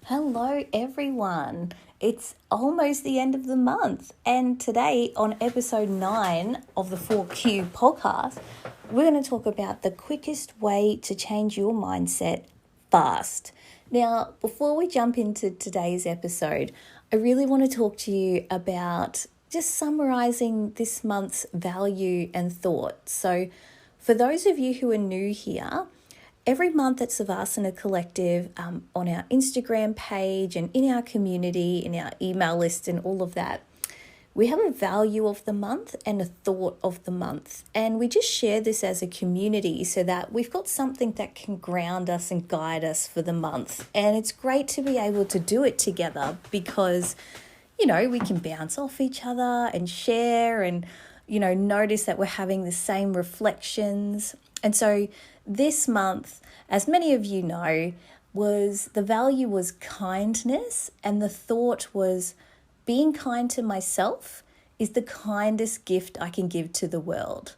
Hello, everyone. It's almost the end of the month, and today on episode 9 of the 4Q podcast, we're going to talk about the quickest way to change your mindset fast. Now, before we jump into today's episode, I really want to talk to you about just summarizing this month's value and thought. So, for those of you who are new here, every month at Savasana Collective, on our Instagram page and in our community, in our email list and all of that, we have a value of the month and a thought of the month. And we just share this as a community so that we've got something that can ground us and guide us for the month. And it's great to be able to do it together because, we can bounce off each other and share and, notice that we're having the same reflections. And so this month, as many of you know, the value was kindness, and the thought was being kind to myself is the kindest gift I can give to the world.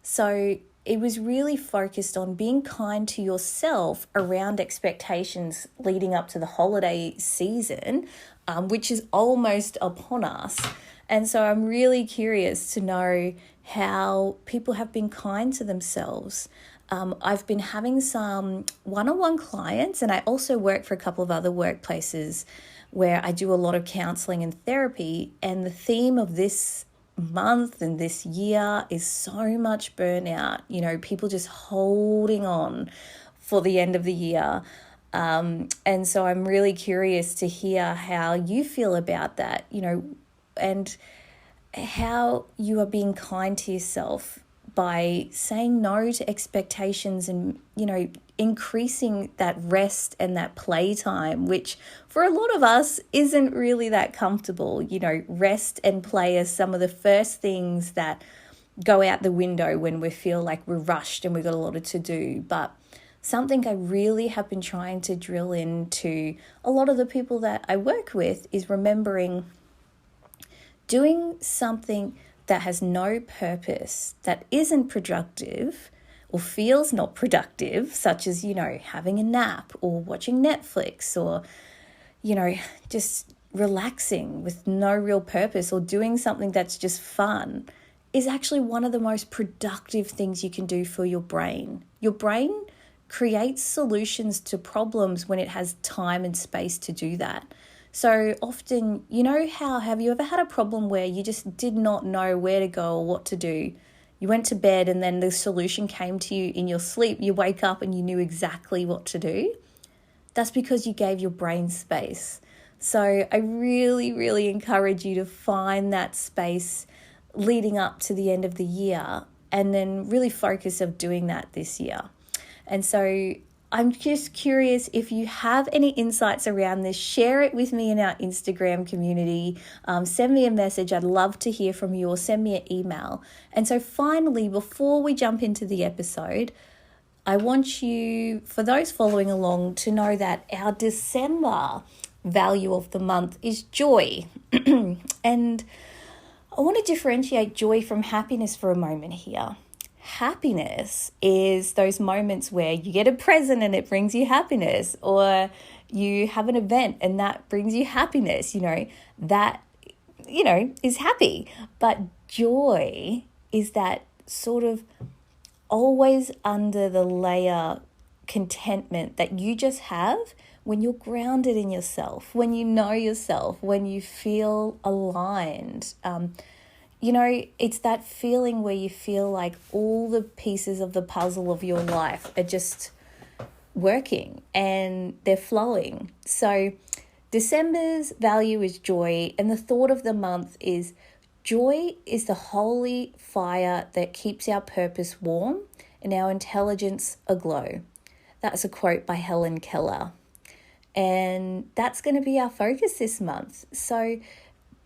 So it was really focused on being kind to yourself around expectations leading up to the holiday season, which is almost upon us. And so I'm really curious to know how people have been kind to themselves. I've been having some one-on-one clients, and I also work for a couple of other workplaces where I do a lot of counseling and therapy. And the theme of this month and this year is so much burnout, people just holding on for the end of the year. And so I'm really curious to hear how you feel about that, and how you are being kind to yourself by saying no to expectations and, increasing that rest and that playtime, which for a lot of us isn't really that comfortable. Rest and play are some of the first things that go out the window when we feel like we're rushed and we've got a lot to do. But something I really have been trying to drill into a lot of the people that I work with is remembering doing something that has no purpose, that isn't productive or feels not productive, such as, having a nap or watching Netflix or, just relaxing with no real purpose or doing something that's just fun, is actually one of the most productive things you can do for your brain. Your brain creates solutions to problems when it has time and space to do that. So often, have you ever had a problem where you just did not know where to go or what to do? You went to bed and then the solution came to you in your sleep. You wake up and you knew exactly what to do. That's because you gave your brain space. So I really, really encourage you to find that space leading up to the end of the year and then really focus on doing that this year. And so I'm just curious if you have any insights around this. Share it with me in our Instagram community. Send me a message. I'd love to hear from you, or send me an email. And so finally, before we jump into the episode, I want you, for those following along, to know that our December value of the month is joy. And I want to differentiate joy from happiness for a moment here. Happiness is those moments where you get a present and it brings you happiness, or you have an event and that brings you happiness, that, is happy. But joy is that sort of always under the layer contentment that you just have when you're grounded in yourself, when you know yourself, when you feel aligned. It's that feeling where you feel like all the pieces of the puzzle of your life are just working and they're flowing. So December's value is joy, and the thought of the month is joy is the holy fire that keeps our purpose warm and our intelligence aglow. That's a quote by Helen Keller. And that's going to be our focus this month. So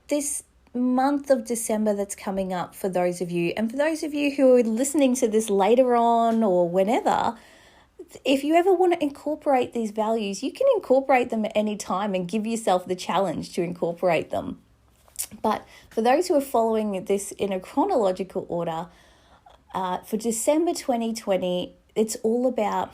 this month of December that's coming up, for those of you, and for those of you who are listening to this later on or whenever, if you ever want to incorporate these values, you can incorporate them at any time and give yourself the challenge to incorporate them. But for those who are following this in a chronological order, for December 2020, it's all about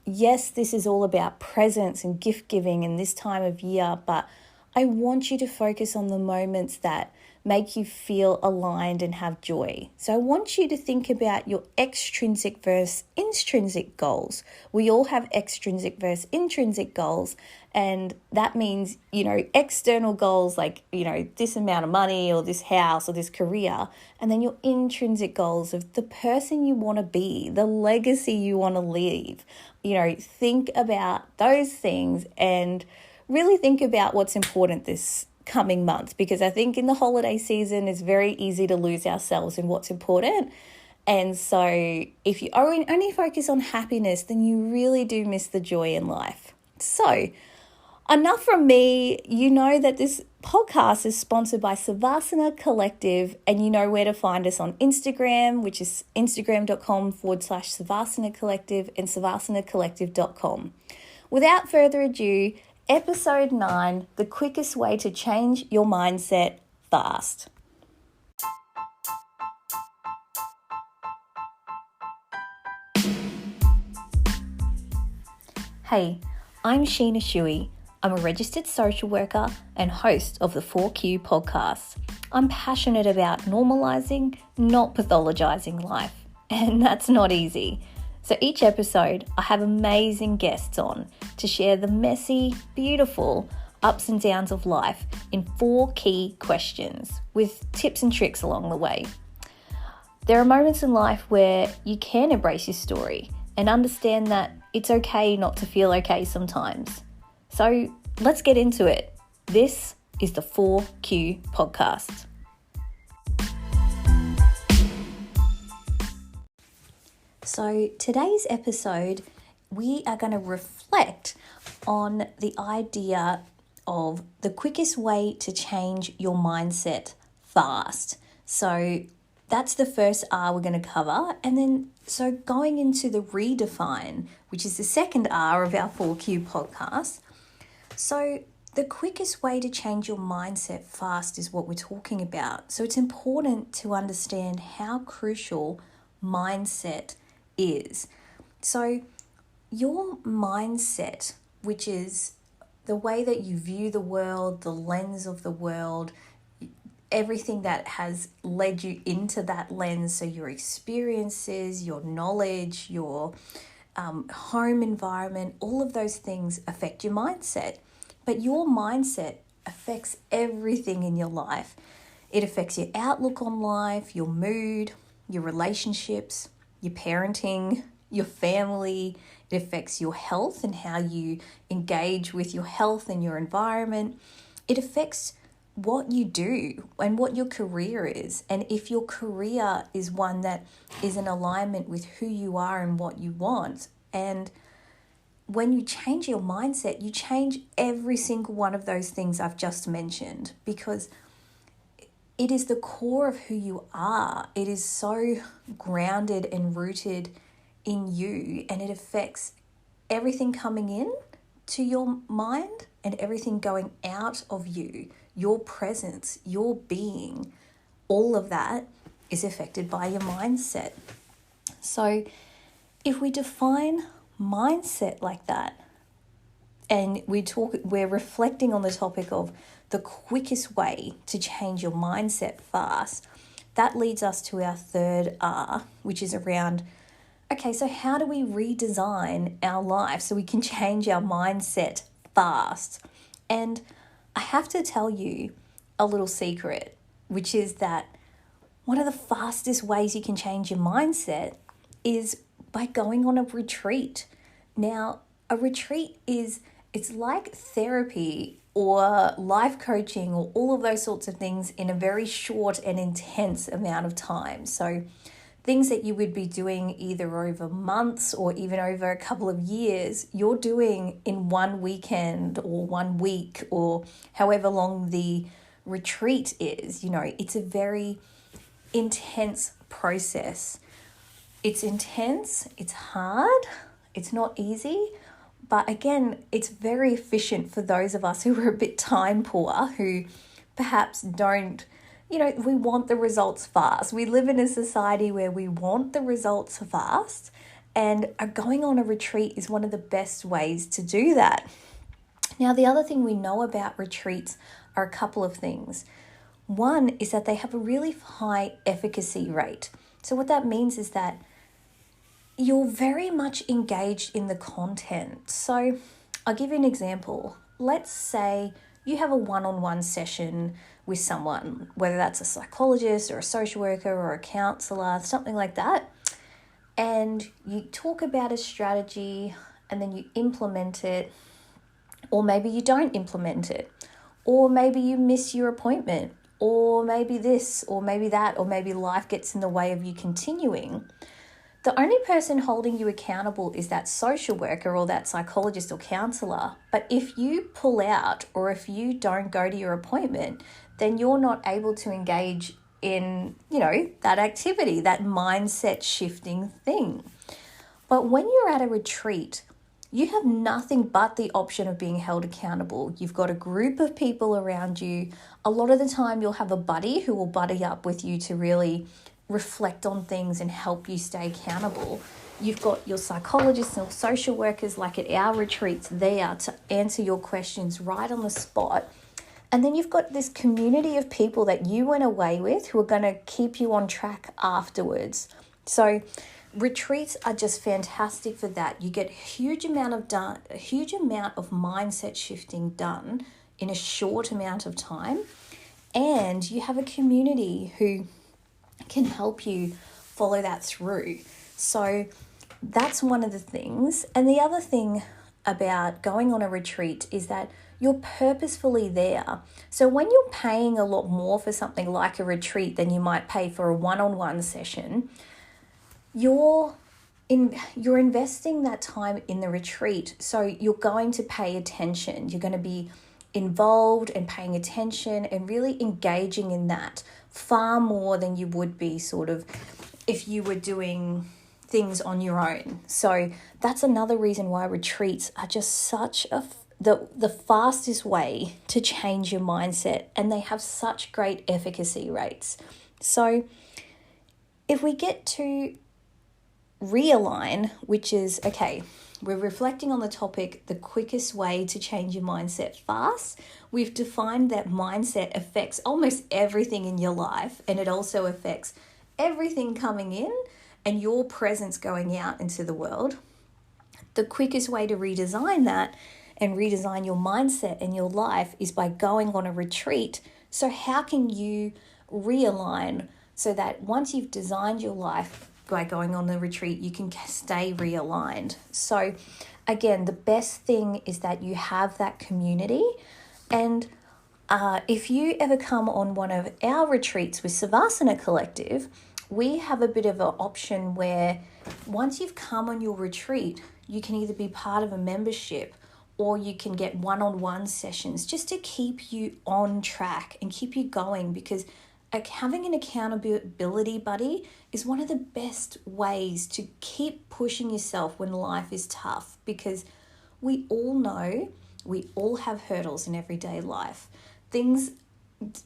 yes, this is all about presents and gift giving in this time of year, but I want you to focus on the moments that make you feel aligned and have joy. So I want you to think about your extrinsic versus intrinsic goals. We all have extrinsic versus intrinsic goals, and that means, external goals like, this amount of money or this house or this career, and then your intrinsic goals of the person you want to be, the legacy you want to leave. Think about those things and really think about what's important this coming month, because I think in the holiday season it's very easy to lose ourselves in what's important. And so if you only focus on happiness, then you really do miss the joy in life. So enough from me. You know that this podcast is sponsored by Savasana Collective, and you know where to find us on Instagram, which is instagram.com/Savasana Collective and savasanacollective.com. Without further ado, Episode 9, the quickest way to change your mindset fast. Hey, I'm Sheena Shuey. I'm a registered social worker and host of the 4Q podcast. I'm passionate about normalizing, not pathologizing life, and that's not easy. So each episode, I have amazing guests on to share the messy, beautiful ups and downs of life in 4 key questions with tips and tricks along the way. There are moments in life where you can embrace your story and understand that it's okay not to feel okay sometimes. So let's get into it. This is the 4Q podcast. So today's episode, we are going to reflect on the idea of the quickest way to change your mindset fast. So that's the first R we're going to cover. And then, so going into the redefine, which is the second R of our 4Q podcast. So the quickest way to change your mindset fast is what we're talking about. So it's important to understand how crucial mindset is. So your mindset, which is the way that you view the world, the lens of the world, everything that has led you into that lens, so your experiences, your knowledge, your home environment, all of those things affect your mindset. But your mindset affects everything in your life. It affects your outlook on life, your mood, your relationships, your parenting, your family. It affects your health and how you engage with your health and your environment. It affects what you do and what your career is. And if your career is one that is in alignment with who you are and what you want. And when you change your mindset, you change every single one of those things I've just mentioned, because it is the core of who you are. It is so grounded and rooted in you, and it affects everything coming in to your mind and everything going out of you, your presence, your being. All of that is affected by your mindset. So if we define mindset like that, and we're reflecting on the topic of the quickest way to change your mindset fast, that leads us to our third R, which is around, okay, so how do we redesign our life so we can change our mindset fast? And I have to tell you a little secret, which is that one of the fastest ways you can change your mindset is by going on a retreat. Now, a retreat it's like therapy or life coaching or all of those sorts of things in a very short and intense amount of time. So things that you would be doing either over months or even over a couple of years, you're doing in one weekend or 1 week or however long the retreat is. It's a very intense process. It's intense, it's hard, it's not easy, but again, it's very efficient for those of us who are a bit time poor, who perhaps don't, we want the results fast. We live in a society where we want the results fast, And going on a retreat is one of the best ways to do that. Now, the other thing we know about retreats are a couple of things. One is that they have a really high efficacy rate. So what that means is that you're very much engaged in the content. So I'll give you an example. Let's say you have a one-on-one session with someone, whether that's a psychologist or a social worker or a counselor, something like that. And you talk about a strategy and then you implement it, or maybe you don't implement it, or maybe you miss your appointment, or maybe this, or maybe that, or maybe life gets in the way of you continuing. The only person holding you accountable is that social worker or that psychologist or counselor. But if you pull out or if you don't go to your appointment, then you're not able to engage in, that activity, that mindset shifting thing. But when you're at a retreat, you have nothing but the option of being held accountable. You've got a group of people around you. A lot of the time you'll have a buddy who will buddy up with you to really reflect on things and help you stay accountable. You've got your psychologists and social workers, like at our retreats, there to answer your questions right on the spot. And then you've got this community of people that you went away with who are going to keep you on track afterwards. So retreats are just fantastic for that. You get a huge amount of mindset shifting done in a short amount of time, and you have a community who can help you follow that through. So that's one of the things. And the other thing about going on a retreat is that you're purposefully there. So when you're paying a lot more for something like a retreat than you might pay for a one-on-one session, you're investing that time in the retreat. So you're going to pay attention. You're going to be involved and paying attention and really engaging in that far more than you would be sort of if you were doing things on your own. So that's another reason why retreats are just such the fastest way to change your mindset, and they have such great efficacy rates. So if we get to realign, which is, okay, we're reflecting on the topic, the quickest way to change your mindset fast. We've defined that mindset affects almost everything in your life, and it also affects everything coming in and your presence going out into the world. The quickest way to redesign that and redesign your mindset and your life is by going on a retreat. So how can you realign so that once you've designed your life by going on the retreat, you can stay realigned? So again, the best thing is that you have that community. And if you ever come on one of our retreats with Savasana Collective, we have a bit of an option where once you've come on your retreat, you can either be part of a membership or you can get one-on-one sessions just to keep you on track and keep you going, because having an accountability buddy is one of the best ways to keep pushing yourself when life is tough, because we all know we all have hurdles in everyday life. Things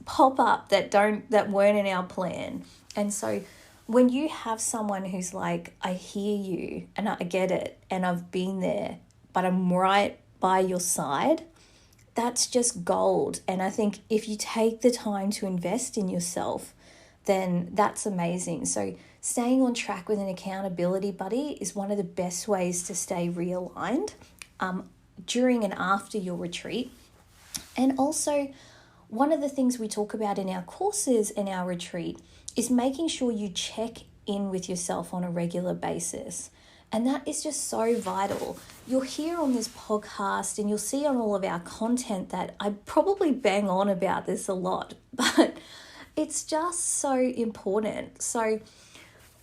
pop up that weren't in our plan. And so when you have someone who's like, I hear you and I get it and I've been there, but I'm right by your side, that's just gold. And I think if you take the time to invest in yourself, then that's amazing. So staying on track with an accountability buddy is one of the best ways to stay realigned during and after your retreat. And also, one of the things we talk about in our courses and our retreat is making sure you check in with yourself on a regular basis. And that is just so vital. You'll hear on this podcast and you'll see on all of our content that I probably bang on about this a lot, but it's just so important. So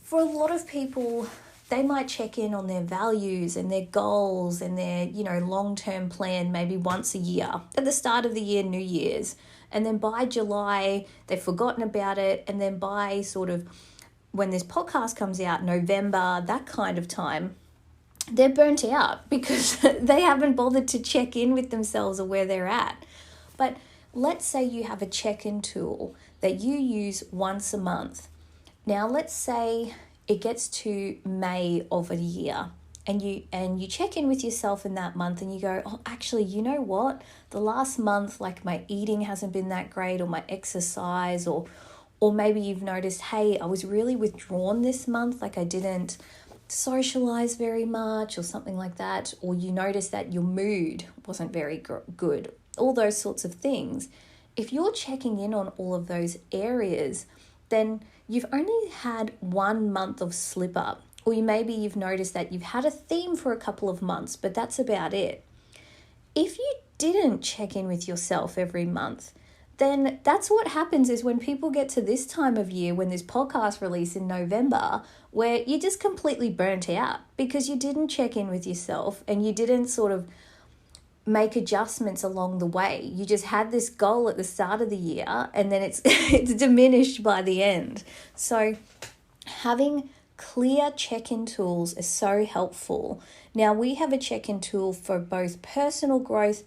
for a lot of people, they might check in on their values and their goals and their, long-term plan maybe once a year. At the start of the year, New Year's. And then by July, they've forgotten about it. And then by sort of when this podcast comes out, November, that kind of time, they're burnt out because they haven't bothered to check in with themselves or where they're at. But let's say you have a check-in tool that you use once a month. Now, let's say it gets to May of a year, and you check in with yourself in that month and you go, oh, actually, you know what? The last month, like my eating hasn't been that great, or my exercise, or maybe you've noticed, hey, I was really withdrawn this month, like I didn't socialize very much or something like that, or you notice that your mood wasn't very good, all those sorts of things. If you're checking in on all of those areas, then you've only had 1 month of slip up, or maybe you've noticed that you've had a theme for a couple of months, but that's about it. If you didn't check in with yourself every month, then that's what happens is when people get to this time of year, when this podcast release in November, where you're just completely burnt out because you didn't check in with yourself and you didn't sort of make adjustments along the way. You just had this goal at the start of the year and then it's it's diminished by the end. So having clear check-in tools is so helpful. Now we have a check-in tool for both personal growth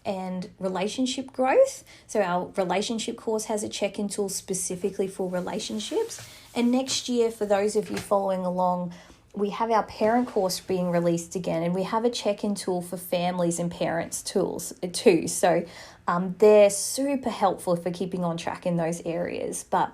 and relationship growth. So our relationship course has a check-in tool specifically for relationships. And next year, for those of you following along, we have our parent course being released again, and we have a check-in tool for families and parents tools too. So they're super helpful for keeping on track in those areas. But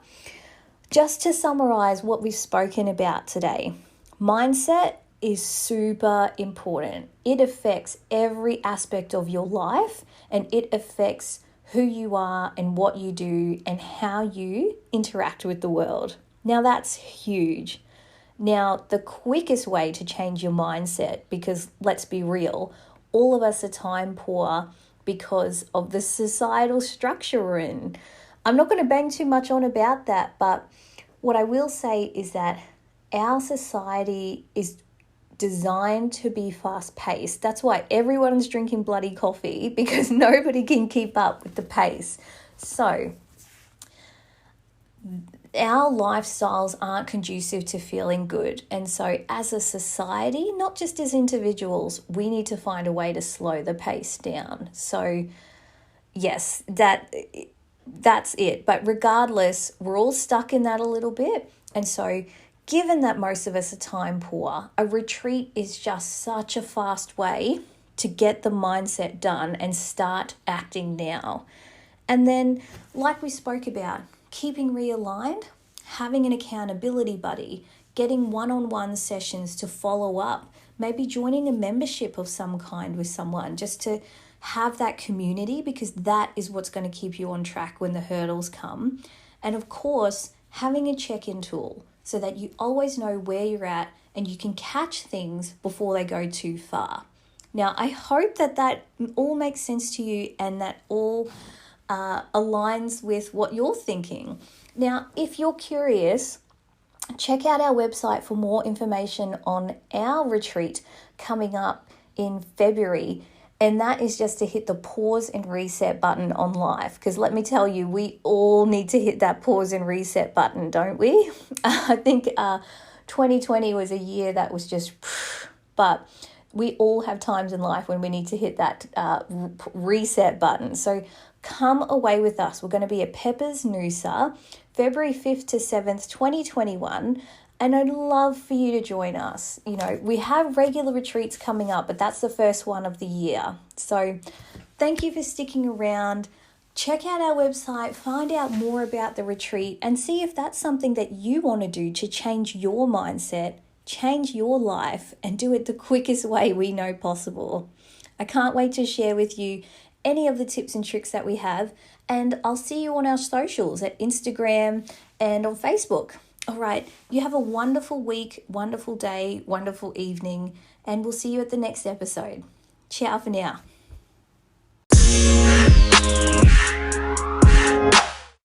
just to summarize what we've spoken about today, mindset is super important. It affects every aspect of your life, and it affects who you are and what you do and how you interact with the world. Now that's huge. Now, the quickest way to change your mindset, because let's be real, all of us are time poor because of the societal structure we're in. I'm not going to bang too much on about that, but what I will say is that our society is designed to be fast-paced. That's why everyone's drinking bloody coffee, because nobody can keep up with the pace. So our lifestyles aren't conducive to feeling good. And so as a society, not just as individuals, we need to find a way to slow the pace down. So yes, that's it. But regardless, we're all stuck in that a little bit. And so given that most of us are time poor, a retreat is just such a fast way to get the mindset done and start acting now. And then, like we spoke about, keeping realigned, having an accountability buddy, getting one-on-one sessions to follow up, maybe joining a membership of some kind with someone just to have that community, because that is what's going to keep you on track when the hurdles come. And of course, having a check-in tool so that you always know where you're at and you can catch things before they go too far. Now, I hope that all makes sense to you and that all aligns with what you're thinking. Now, if you're curious, check out our website for more information on our retreat coming up in February. And that is just to hit the pause and reset button on life. Because let me tell you, we all need to hit that pause and reset button, don't we? I think 2020 was a year that was just, but we all have times in life when we need to hit that reset button. So come away with us. We're going to be at Peppers Noosa, February 5th to 7th, 2021. And I'd love for you to join us. You know, we have regular retreats coming up, but that's the first one of the year. So thank you for sticking around. Check out our website, find out more about the retreat, and see if that's something that you want to do to change your mindset, change your life, and do it the quickest way we know possible. I can't wait to share with you any of the tips and tricks that we have, and I'll see you on our socials at Instagram and on Facebook. All right, you have a wonderful week, wonderful day, wonderful evening, and we'll see you at the next episode. Ciao for now.